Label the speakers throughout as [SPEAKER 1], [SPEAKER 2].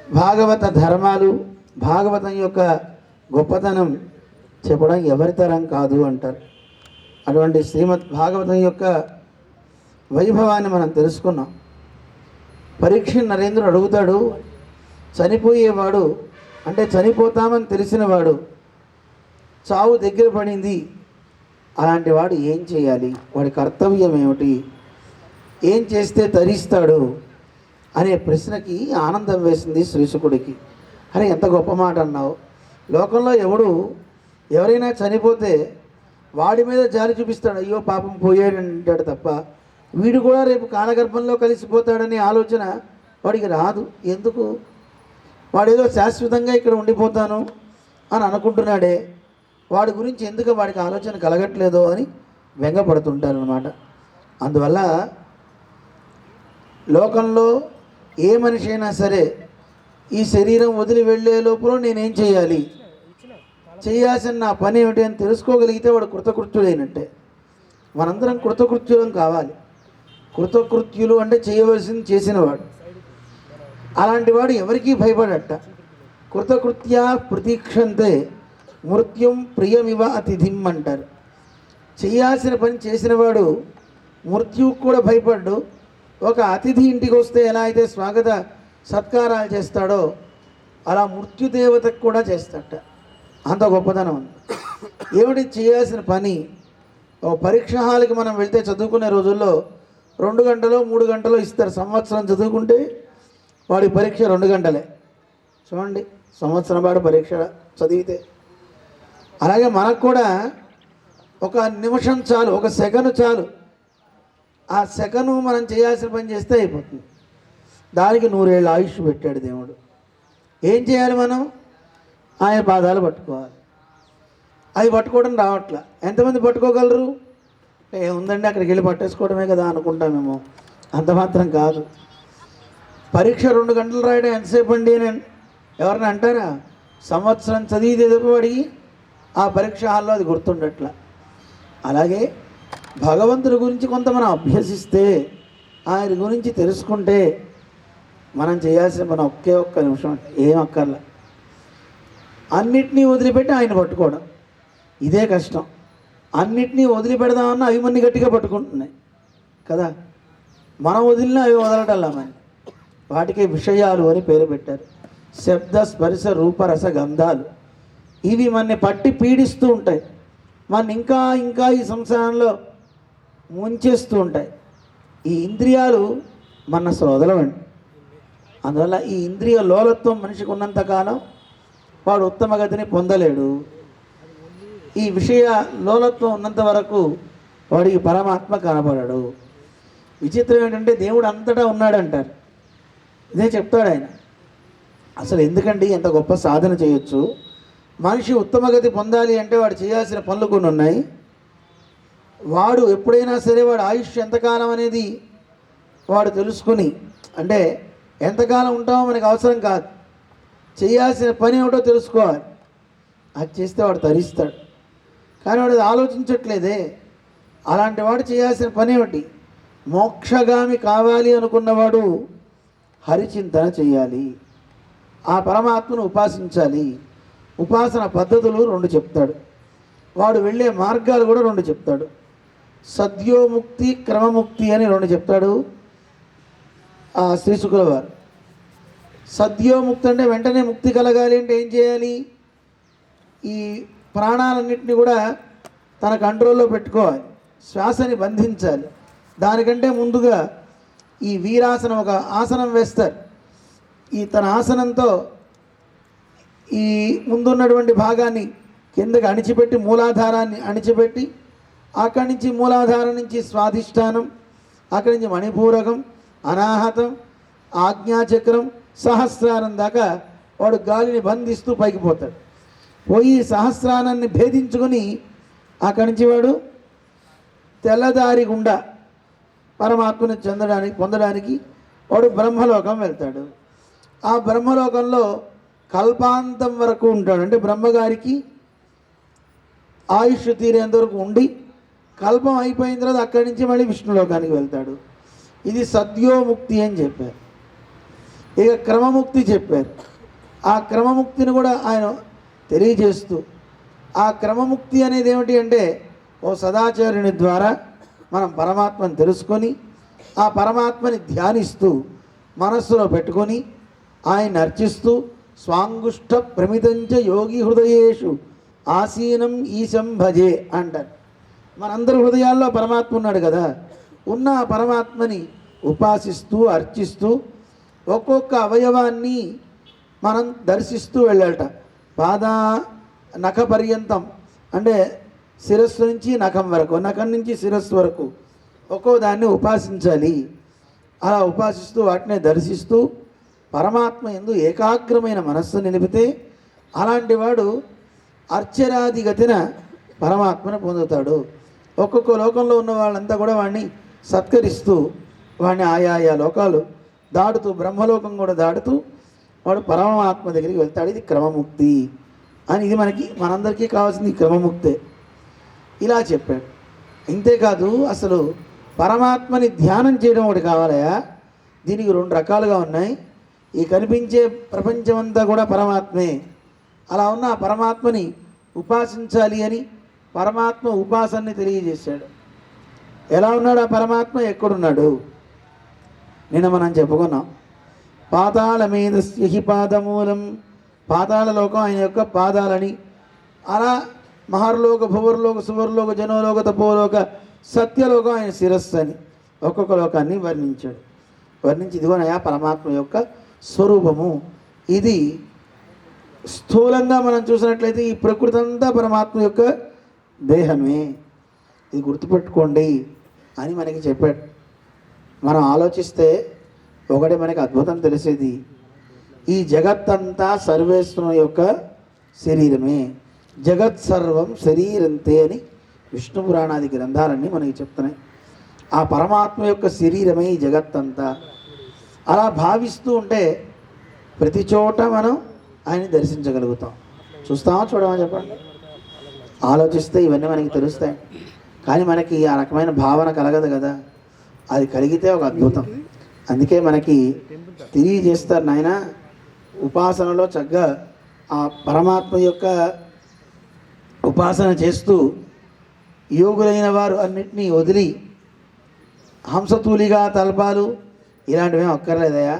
[SPEAKER 1] భాగవత ధర్మాలు, భాగవతం యొక్క గొప్పతనం చెప్పడం ఎవరి తరం కాదు అంటారు. అటువంటి శ్రీమద్ భాగవతం యొక్క వైభవాన్ని మనం తెలుసుకున్నాం. పరీక్ష నరేంద్రుడు అడుగుతాడు, చనిపోయేవాడు అంటే చనిపోతామని తెలిసినవాడు చావు దగ్గర పడింది, అలాంటి వాడు ఏం చేయాలి, వాడి కర్తవ్యం ఏమిటి, ఏం చేస్తే తరిస్తాడు అనే ప్రశ్నకి ఆనందం వేసింది శ్రీశుకుడికి. అరే ఎంత గొప్ప మాట అన్నావు. లోకంలో ఎవరైనా చనిపోతే వాడి మీద జాలి చూపిస్తాడు, అయ్యో పాపం పోయాడు అంటాడు తప్ప వీడు కూడా రేపు కాలగర్భంలో కలిసిపోతాడనే ఆలోచన వాడికి రాదు. ఎందుకు? వాడేదో శాశ్వతంగా ఇక్కడ ఉండిపోతాను అని అనుకుంటున్నాడే, వాడి గురించి ఎందుకు వాడికి ఆలోచన కలగట్లేదో అని బెంగపడుతుంటారనమాట. అందువల్ల లోకంలో ఏ మనిషి అయినా సరే ఈ శరీరం వదిలి వెళ్ళే లోపల నేనేం చేయాలి, చేయాల్సిన నా పని ఏమిటి అని తెలుసుకోగలిగితే వాడు కృతకృత్యుడైనట్టే. మనందరం కృతకృత్యులం కావాలి. కృతకృత్యులు అంటే చేయవలసింది చేసినవాడు. అలాంటి వాడు ఎవరికీ భయపడట. కృతకృత్య ప్రతీక్షంతే మృత్యుం ప్రియమివ అతిథిం అంటారు. చేయాల్సిన పని చేసినవాడు మృత్యువుకు కూడా భయపడ్డు. ఒక అతిథి ఇంటికి వస్తే ఎలా అయితే స్వాగత సత్కారాలు చేస్తాడో అలా మృత్యుదేవతకు కూడా చేస్తాడట. అంత గొప్పతనం ఉంది. ఏమిటి చేయాల్సిన పని? ఓ పరీక్ష హాల్కి మనం వెళ్తే చదువుకునే రోజుల్లో 2 గంటలో 3 గంటలో ఇస్తారు. సంవత్సరం చదువుకుంటే వాడి పరీక్ష 2 గంటలే. చూడండి, సంవత్సరం పాటు పరీక్ష చదివితే. అలాగే మనకు కూడా 1 నిమిషం చాలు, 1 సెకను చాలు. ఆ సెకను మనం చేయాల్సిన పని చేస్తే అయిపోతుంది. దానికి 100 ఏళ్ళ ఆయుష్ పెట్టాడు దేవుడు. ఏం చేయాలి మనం? ఆయన పాదాలు పట్టుకోవాలి. అవి పట్టుకోవడం రావట్లే. ఎంతమంది పట్టుకోగలరు? ఏముందండి అక్కడికి వెళ్ళి పట్టేసుకోవడమే కదా అనుకుంటామేమో. అంత మాత్రం కాదు. పరీక్ష 2 గంటలు రాయడం ఎంతసేపు అండి అని ఎవరిని అంటారా? సంవత్సరం చదివితే అడిగి ఆ పరీక్ష హాల్లో అది గుర్తుండట్ల. అలాగే భగవంతుడి గురించి కొంత మనం అభ్యసిస్తే, ఆయన గురించి తెలుసుకుంటే మనం చేయాల్సిన మనం ఒక్క నిమిషం ఏం అక్కర్లే. అన్నిటినీ వదిలిపెట్టి ఆయన పట్టుకోవడం ఇదే కష్టం. అన్నిటినీ వదిలిపెడదామన్నా అవి మన్ని గట్టిగా పట్టుకుంటున్నాయి కదా. మనం వదిలినా అవి వదలటల్లామని. వాటికి విషయాలు అని పేరు పెట్టారు. శబ్ద స్పర్శ రూపరస గంధాలు ఇవి మనని పట్టి పీడిస్తూ ఉంటాయి. మన ఇంకా ఇంకా ఈ సంసారంలో ముంచేస్తూ ఉంటాయి. ఈ ఇంద్రియాలు మన అసలు వదలవండి. అందువల్ల ఈ ఇంద్రియ లోలత్వం మనిషికి ఉన్నంతకాలం వాడు ఉత్తమ గతిని పొందలేడు. ఈ విషయ లోలత్వం ఉన్నంత వరకు వాడికి పరమాత్మ కనపడడు. విచిత్రం ఏంటంటే దేవుడు అంతటా ఉన్నాడంటారు. ఇదే చెప్తాడు ఆయన. అసలు ఎందుకండి ఎంత గొప్ప సాధన చేయొచ్చు. మనిషి ఉత్తమగతి పొందాలి అంటే వాడు చేయాల్సిన పనులు కొన్ని ఉన్నాయి. వాడు ఎప్పుడైనా సరే వాడు ఆయుష్ ఎంతకాలం అనేది వాడు తెలుసుకుని, అంటే ఎంతకాలం ఉంటామో మనకు అవసరం కాదు, చేయాల్సిన పని ఏమిటో తెలుసుకోవాలి. అది చేస్తే వాడు తరిస్తాడు. కానీ వాడు ఆలోచించట్లేదే. అలాంటి వాడు చేయాల్సిన పని ఏమిటి? మోక్షగామి కావాలి అనుకున్నవాడు హరిచింతన చేయాలి, ఆ పరమాత్మను ఉపాసించాలి. ఉపాసన పద్ధతులు 2 చెప్తాడు. వాడు వెళ్ళే మార్గాలు కూడా 2 చెప్తాడు. సద్యోముక్తి క్రమముక్తి అని 2 చెప్తాడు శ్రీశుకుల వారు. సద్యోముక్తి అంటే వెంటనే ముక్తి కలగాలి అంటే ఏం చేయాలి? ఈ ప్రాణాలన్నింటినీ కూడా తన కంట్రోల్లో పెట్టుకోవాలి, శ్వాసని బంధించాలి. దానికంటే ముందుగా ఈ వీరాసనం ఒక ఆసనం వేస్తారు. ఈ తన ఆసనంతో ఈ ముందున్నటువంటి భాగాన్ని కిందకి అణిచిపెట్టి మూలాధారాన్ని అణిచిపెట్టి అక్కడి నుంచి మూలాధారం నుంచి స్వాధిష్టానం, అక్కడి నుంచి మణిపూరకం, అనాహతం, ఆజ్ఞాచక్రం, సహస్రానం దాకా వాడు గాలిని బంధిస్తూ పైకి పోతాడు. పోయి సహస్రానాన్ని భేదించుకొని అక్కడి నుంచి వాడు తెల్లదారి గుండా పరమాత్మని పొందడానికి వాడు బ్రహ్మలోకం వెళ్తాడు. ఆ బ్రహ్మలోకంలో కల్పాంతం వరకు ఉంటాడు. అంటే బ్రహ్మగారికి ఆయుష్ తీరేంత వరకు ఉండి కల్పం అయిపోయిన తర్వాత అక్కడి నుంచి మళ్ళీ విష్ణులోకానికి వెళ్తాడు. ఇది సద్యోముక్తి అని చెప్పారు. ఇక క్రమముక్తి చెప్పారు. ఆ క్రమముక్తిని కూడా ఆయన తెలియజేస్తూ, ఆ క్రమముక్తి అనేది ఏమిటి అంటే ఓ సదాచార్యుని ద్వారా మనం పరమాత్మని తెలుసుకొని ఆ పరమాత్మని ధ్యానిస్తూ మనస్సులో పెట్టుకొని ఆయన అర్చిస్తూ స్వాంగుష్ట ప్రమిదంచ యోగి హృదయేషు ఆసీనం ఈశం భజే అంటారు. మనందరి హృదయాల్లో పరమాత్మ ఉన్నాడు కదా, ఉన్న ఆ పరమాత్మని ఉపాసిస్తూ అర్చిస్తూ ఒక్కొక్క అవయవాన్ని మనం దర్శిస్తూ వెళ్ళాలట. నఖ పర్యంతం అంటే శిరస్సు నుంచి నఖం వరకు, నఖం నుంచి శిరస్సు వరకు ఒక్కో దాన్ని ఉపాసించాలి. అలా ఉపాసిస్తూ వాటిని దర్శిస్తూ పరమాత్మ యందు ఏకాగ్రమైన మనస్సు నిలిపితే అలాంటి వాడు అర్చరాదిగతిన పరమాత్మను పొందుతాడు. ఒక్కొక్క లోకంలో ఉన్న వాళ్ళంతా కూడా వాడిని సత్కరిస్తూ వాడిని ఆయా లోకాలు దాటుతూ బ్రహ్మలోకం కూడా దాటుతూ వాడు పరమాత్మ దగ్గరికి వెళ్తాడు. ఇది క్రమముక్తి అని, ఇది మనందరికీ కావాల్సింది క్రమముక్తే. ఇలా చెప్పాడు. ఇంతేకాదు అసలు పరమాత్మని ధ్యానం చేయడం ఒకటి కావాలయా. దీనికి 2 రకాలుగా ఉన్నాయి. ఈ కనిపించే ప్రపంచమంతా కూడా పరమాత్మే. అలా ఉన్న ఆ పరమాత్మని ఉపాసించాలి అని పరమాత్మ ఉపాసనని తెలియజేశాడు. ఎలా ఉన్నాడు ఆ పరమాత్మ, ఎక్కడున్నాడు? నిన్న మనం చెప్పుకున్నాం. పాతాళ మేధస్య హి పాదమూలం, పాతాళ లోకం ఆయన యొక్క పాదాలని. అలా మహర్లోక భువర్లోక సువర్లోక జనోలోక తపోలోక సత్యలోకం ఆయన శిరస్సు అని ఒక్కొక్క లోకాన్ని వర్ణించాడు. వర్ణించి ఇదిగోనయా పరమాత్మ యొక్క స్వరూపము. ఇది స్థూలంగా మనం చూసినట్లయితే ఈ ప్రకృతి అంతా పరమాత్మ యొక్క దేహమే, ఇది గుర్తుపెట్టుకోండి అని మనకి చెప్పాడు. మనం ఆలోచిస్తే ఒకటి మనకి అద్భుతం తెలిసేది, ఈ జగత్తంతా సర్వేశ్వరుని యొక్క శరీరమే. జగత్ సర్వం శరీరంతే అని విష్ణు పురాణాది గ్రంథాలన్నీ మనకి చెప్తున్నాయి. ఆ పరమాత్మ యొక్క శరీరమే ఈ జగత్తంతా. అలా భావిస్తూ ఉంటే ప్రతి చోట మనం ఆయన్ని దర్శించగలుగుతాం. చూస్తామా చూడమా చెప్పండి. ఆలోచిస్తే ఇవన్నీ మనకి తెలుస్తాయి. కానీ మనకి ఆ రకమైన భావన కలగదు కదా. అది కలిగితే ఒక అద్భుతం. అందుకే మనకి తెలియజేస్తారు నాయన, ఉపాసనలో చక్కగా ఆ పరమాత్మ యొక్క ఉపాసన చేస్తూ యోగులైన వారు అన్నింటినీ వదిలి హంసతూలిగా తల్పాలు ఇలాంటివేం అక్కర్లేదయా.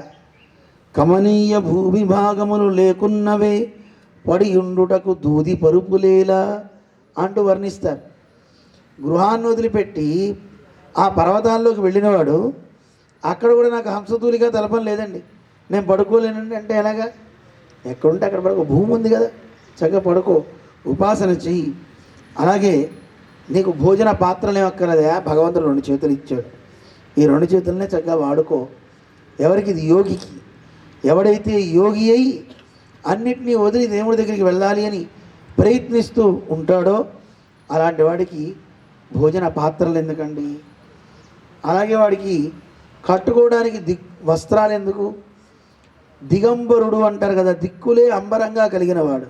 [SPEAKER 1] కమనీయ భూవిభాగములు లేకున్నవే పడియుండుటకు దూది పరుపులేలా అంటూ వర్ణిస్తారు. గృహాన్ని వదిలిపెట్టి ఆ పర్వతాల్లోకి వెళ్ళినవాడు అక్కడ కూడా నాకు హంసతూలిగా తలపం లేదండి, నేను పడుకోలేనండి అంటే ఎలాగా? ఎక్కడుంటే అక్కడ పడుకో, భూమి ఉంది కదా, చక్కగా పడుకో, ఉపాసన చెయ్యి. అలాగే నీకు భోజన పాత్రలు ఏమక్కర్లేదా, భగవంతుడు 2 చేతులు ఇచ్చాడు. ఈ 2 చేతులనే చక్కగా వాడుకో. ఎవరికి? ఇది యోగికి. ఎవడైతే యోగి అయి అన్నిటినీ వదిలి దేవుడి దగ్గరికి వెళ్ళాలి అని ప్రయత్నిస్తూ ఉంటాడో అలాంటి వాడికి భోజన పాత్రలు ఎందుకండి? అలాగే వాడికి కట్టుకోవడానికి వస్త్రాలు ఎందుకు? దిగంబరుడు అంటారు కదా, దిక్కులే అంబరంగా కలిగిన వాడు.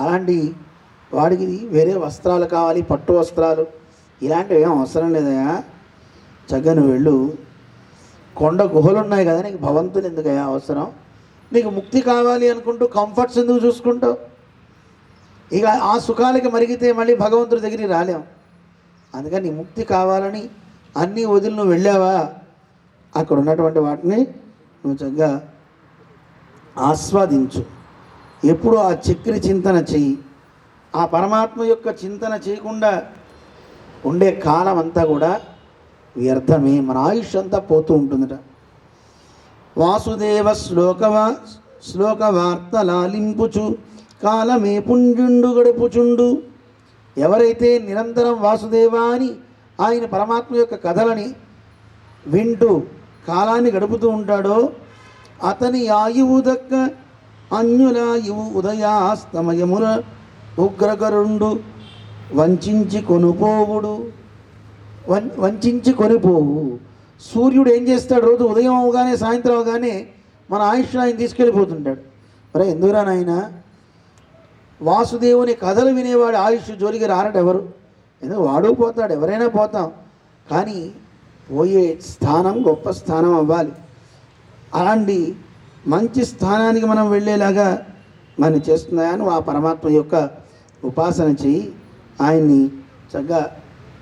[SPEAKER 1] అలాంటి వాడికి వేరే వస్త్రాలు కావాలి, పట్టు వస్త్రాలు ఇలాంటివి ఏం అవసరం లేదయా. చక్కగా నువ్వు వెళ్ళు. కొండ గుహలు ఉన్నాయి కదా, నీకు భవంతులు ఎందుకయ్యా అవసరం? నీకు ముక్తి కావాలి అనుకుంటూ కంఫర్ట్స్ ఎందుకు చూసుకుంటావు? ఇక ఆ సుఖాలకి మరిగితే మళ్ళీ భగవంతుడి దగ్గరికి రాలేం. అందుకని నీ ముక్తి కావాలని అన్నీ వదిలి నువ్వు వెళ్ళావా, అక్కడ ఉన్నటువంటి వాటిని నువ్వు చక్కగా ఆస్వాదించు. ఎప్పుడు ఆ చక్రి చింతన చెయ్యి. ఆ పరమాత్మ యొక్క చింతన చేయకుండా ఉండే కాలం అంతా కూడా వ్యర్థమే, మన ఆయుష్ అంతా పోతూ ఉంటుందట. వాసుదేవ శ్లోక వార్త లాలింపుచు కాలమే పుంజుండు గడుపుచుండు. ఎవరైతే నిరంతరం వాసుదేవా అని ఆయన పరమాత్మ యొక్క కథలని వింటూ కాలాన్ని గడుపుతూ ఉంటాడో అతని ఆయువు దక్క అన్యులాయువు ఉదయాస్తమయముల ఉగ్రగరుండు వంచించి కొనుపోవుడు. వంచించి కొనిపోవు. సూర్యుడు ఏం చేస్తాడు? రోజు ఉదయం అవగానే సాయంత్రం అవగానే మన ఆయుష్ ఆయన తీసుకెళ్ళిపోతుంటాడు. మరి ఎందుకురా నాయన? వాసుదేవుని కథలు వినేవాడు ఆయుష్ జోలికి రారట ఎవరు. ఎందుకు? వాడు పోతాడు, ఎవరైనా పోతాం. కానీ పోయే స్థానం గొప్ప స్థానం అవ్వాలి. అలాంటి మంచి స్థానానికి మనం వెళ్ళేలాగా మనం చేస్తున్నాయని ఆ పరమాత్మ యొక్క ఉపాసన చేయి, ఆయన్ని చక్కగా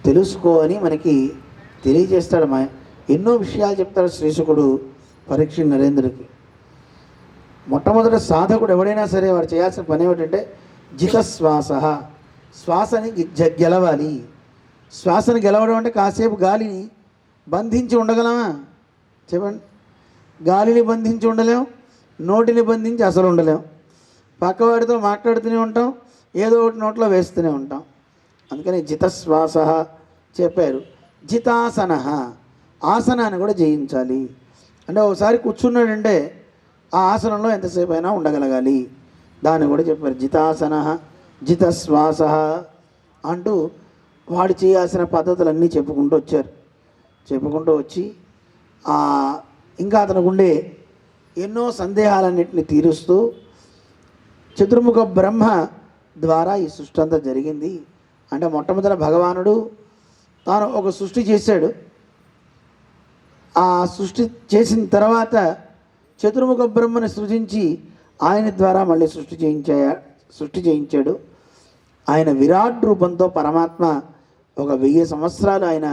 [SPEAKER 1] తెలుసుకో అని మనకి తెలియజేస్తాడు. ఎన్నో విషయాలు చెప్తాడు శ్రీశుకుడు పరీక్ష నరేంద్రుడికి. మొట్టమొదట సాధకుడు ఎవడైనా సరే వాడు చేయాల్సిన పని ఏమిటంటే జితశ్వాస, శ్వాసని గెలవాలి. శ్వాసను గెలవడం అంటే కాసేపు గాలిని బంధించి ఉండగలమా చెప్పండి? గాలిని బంధించి ఉండలేం, నోటిని బంధించి అసలు ఉండలేం. పక్కవాడితో మాట్లాడుతూనే ఉంటాం, ఏదో ఒకటి నోట్లో వేస్తూనే ఉంటాం. అందుకని జితశ్వాస చెప్పారు. జితాసన, ఆసనాన్ని కూడా జయించాలి. అంటే ఒకసారి కూర్చున్నాడంటే ఆ ఆసనంలో ఎంతసేపు అయినా ఉండగలగాలి, దాన్ని కూడా చెప్పారు. జితాసన జితశ్వాస అంటూ వాడు చేయాల్సిన పద్ధతులన్నీ చెప్పుకుంటూ వచ్చారు. చెప్పుకుంటూ వచ్చి ఇంకా అతనికి ఉండే ఎన్నో సందేహాలన్నింటినీ తీరుస్తూ చతుర్ముఖ బ్రహ్మ ద్వారా ఈ సృష్టి అంతా జరిగింది. అంటే మొట్టమొదట భగవానుడు తాను ఒక సృష్టి చేశాడు. ఆ సృష్టి చేసిన తర్వాత చతుర్ముఖ బ్రహ్మని సృజించి ఆయన ద్వారా మళ్ళీ సృష్టి చేయించాడు. ఆయన విరాట్ రూపంతో పరమాత్మ ఒక 1000 సంవత్సరాలు ఆయన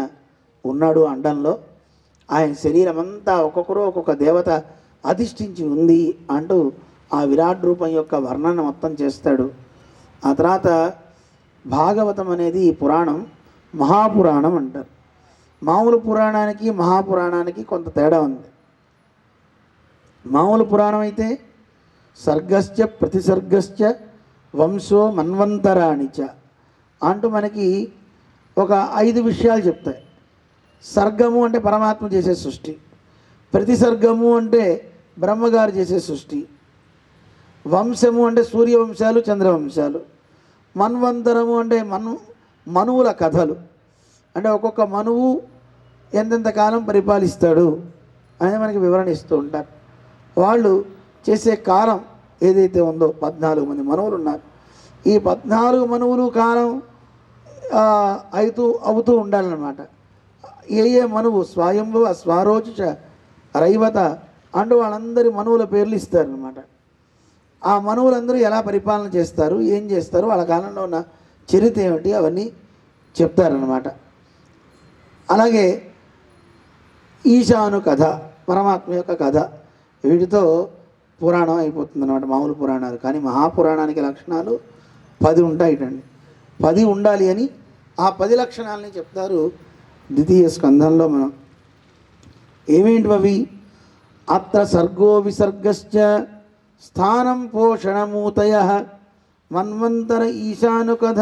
[SPEAKER 1] ఉన్నాడు అండంలో. ఆయన శరీరం అంతా ఒక్కొక్కరు ఒక్కొక్క దేవత అధిష్ఠించి ఉంది అంటూ ఆ విరాట్ రూపం యొక్క వర్ణన మొత్తం చేస్తాడు. ఆ తర్వాత భాగవతం అనేది ఈ పురాణం మహాపురాణం అంటారు. మామూలు పురాణానికి మహాపురాణానికి కొంత తేడా ఉంది. మామూలు పురాణం అయితే సర్గశ్చ ప్రతిసర్గశ్చ వంశో మన్వంతరాణిచ అంటూ మనకి ఒక 5 విషయాలు చెప్తాయి. సర్గము అంటే పరమాత్మ చేసే సృష్టి, ప్రతిసర్గము అంటే బ్రహ్మగారు చేసే సృష్టి, వంశము అంటే సూర్యవంశాలు చంద్రవంశాలు, మన్వంతరము అంటే మనువుల కథలు, అంటే ఒక్కొక్క మనువు ఎంతెంత కాలం పరిపాలిస్తాడు అని మనకి వివరణ ఇస్తూ ఉంటారు. వాళ్ళు చేసే కాలం ఏదైతే ఉందో 14 మంది మనువులు ఉన్నారు. ఈ 14 మనువులు కాలం అవుతూ ఉండాలన్నమాట. ఏ మనువు స్వయంభవ స్వారోచిష రైవత అంటూ వాళ్ళందరి మనువుల పేర్లు ఇస్తారనమాట. ఆ మనువులందరూ ఎలా పరిపాలన చేస్తారు, ఏం చేస్తారు, వాళ్ళ కాలంలో ఉన్న చరిత్ర ఏమిటి అవన్నీ చెప్తారనమాట. అలాగే ఈశాను కథ, పరమాత్మ యొక్క కథ, వీటితో పురాణం అయిపోతుంది అన్నమాట మామూలు పురాణాలు. కానీ మహాపురాణానికి లక్షణాలు 10 ఉంటాయిటండి. 10 ఉండాలి అని ఆ 10 లక్షణాలని చెప్తారు ద్వితీయ స్కంధంలో. మనం ఏమేంటివి? అత్ర సర్గో విసర్గశ్చ స్థానం పోషణమూతయ మన్వంతర ఈశాను కథ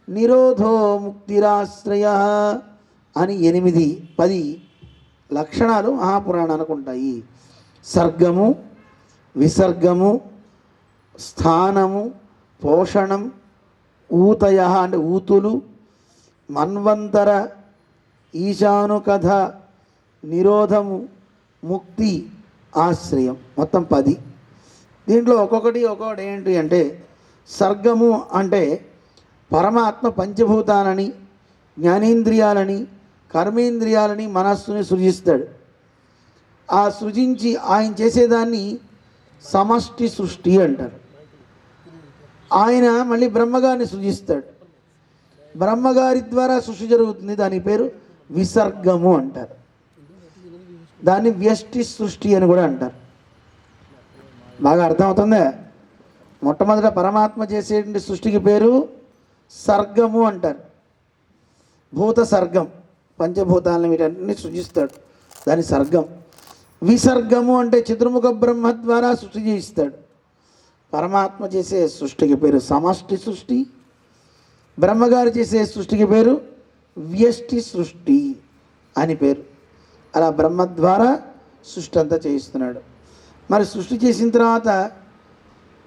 [SPEAKER 1] నిరోధో ముక్తిరాశ్రయ అని 8-10 లక్షణాలు మహాపురాణానికి ఉంటాయి. సర్గము, విసర్గము, స్థానము, పోషణం, ఊతయ అంటే ఊతులు, మన్వంతర, ఈశాను కథ, నిరోధము, ముక్తి, ఆశ్రయం, మొత్తం 10. దీంట్లో ఒక్కొక్కటి ఏంటి అంటే సర్గము అంటే పరమాత్మ పంచభూతాలని, జ్ఞానేంద్రియాలని, కర్మేంద్రియాలని, మనస్సుని సృజిస్తాడు. ఆ సృజించి ఆయన చేసేదాన్ని సమష్టి సృష్టి అంటారు. ఆయన మళ్ళీ బ్రహ్మగారిని సృజిస్తాడు. బ్రహ్మగారి ద్వారా సృష్టి జరుగుతుంది, దాని పేరు విసర్గము అంటారు. దాన్ని వ్యష్టి సృష్టి అని కూడా అంటారు. బాగా అర్థమవుతుందా? మొట్టమొదట పరమాత్మ చేసేటువంటి సృష్టికి పేరు సర్గము అంటారు. భూత సర్గం, పంచభూతాలను వీటన్ని సృజిస్తాడు, దాని సర్గం. విసర్గము అంటే చతుర్ముఖ బ్రహ్మ ద్వారా సృష్టి చేయిస్తాడు. పరమాత్మ చేసే సృష్టికి పేరు సమష్టి సృష్టి, బ్రహ్మగారు చేసే సృష్టికి పేరు వ్యష్టి సృష్టి అని పేరు. అలా బ్రహ్మ ద్వారా సృష్టి అంతా చేయిస్తున్నాడు. మరి సృష్టి చేసిన తర్వాత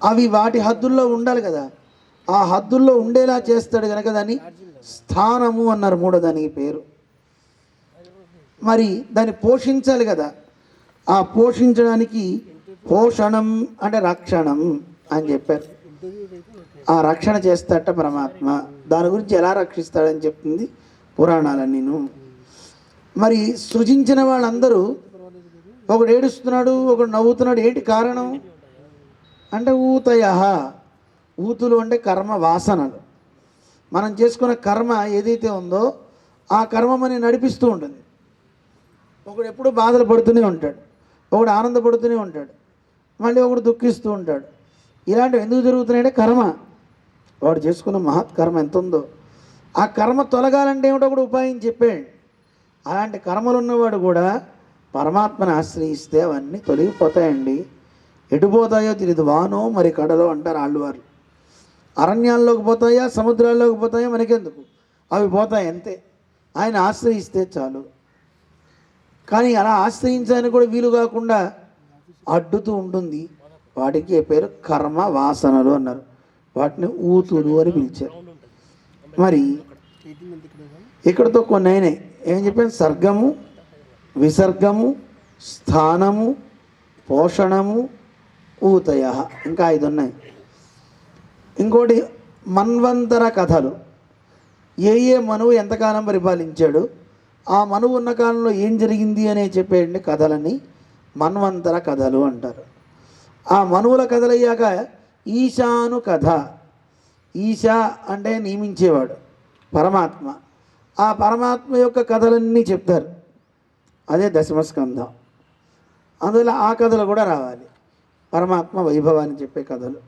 [SPEAKER 1] అవి వాటి హద్దుల్లో ఉండాలి కదా, ఆ హద్దుల్లో ఉండేలా చేస్తాడు కనుక దాన్ని స్థానము అన్నారు. మూడో దానికి పేరు. మరి దాన్ని పోషించాలి కదా, ఆ పోషించడానికి పోషణం అంటే రక్షణం అని చెప్పారు. ఆ రక్షణ చేస్తాడట పరమాత్మ. దాని గురించి ఎలా రక్షిస్తాడని చెప్తుంది పురాణాలన్నీను. మరి సృజించిన వాళ్ళందరూ ఒకడు ఏడుస్తున్నాడు, ఒకడు నవ్వుతున్నాడు, ఏంటి కారణం అంటే ఊతయ. ఊతులు అంటే కర్మ వాసనలు. మనం చేసుకున్న కర్మ ఏదైతే ఉందో ఆ కర్మ మనని నడిపిస్తూ ఉంటుంది. ఒకడు ఎప్పుడు బాధలు పడుతూనే ఉంటాడు, ఒకడు ఆనందపడుతూనే ఉంటాడు, మళ్ళీ ఒకడు దుఃఖిస్తూ ఉంటాడు. ఇలాంటివి ఎందుకు జరుగుతున్నాయంటే కర్మ. వాడు చేసుకున్న మహత్ కర్మ ఎంత ఉందో ఆ కర్మ తొలగాలంటే ఏమిటో కూడా ఉపాయం చెప్పాడు. అలాంటి కర్మలు ఉన్నవాడు కూడా పరమాత్మని ఆశ్రయిస్తే అవన్నీ తొలగిపోతాయండి. ఎటుపోతాయో తెలియదు, వానో మరి కడలో అంటారు ఆళ్ళవారు. అరణ్యాల్లోకి పోతాయా, సముద్రాల్లోకి పోతాయా మనకెందుకు, అవి పోతాయి అంతే. ఆయన ఆశ్రయిస్తే చాలు. కానీ అలా ఆశ్రయించడానికి కూడా వీలు కాకుండా అడ్డుతూ ఉంటుంది. వాటికి పేరు కర్మ వాసనలు అన్నారు. వాటిని ఊతులు అని పిలిచారు. మరి ఇక్కడతో కొన్ని అయినాయి. ఏం చెప్పాను? సర్గము, విసర్గము, స్థానము, పోషణము, ఊతయ, ఇంకా 5 ఉన్నాయి. ఇంకోటి మన్వంతర కథలు. ఏ మనువు ఎంతకాలం పరిపాలించాడు, ఆ మనువు ఉన్న కాలంలో ఏం జరిగింది అనే చెప్పేయండి కథలని మన్వంతర కథలు అంటారు. ఆ మనువుల కథలయ్యాక ఈశాను కథ. ఈశా అంటే నియమించేవాడు పరమాత్మ. ఆ పరమాత్మ యొక్క కథలన్నీ చెప్తారు. అదే దశమస్కంధం. అందువల్ల ఆ కథలు కూడా రావాలి, పరమాత్మ వైభవాన్ని చెప్పే కథలు.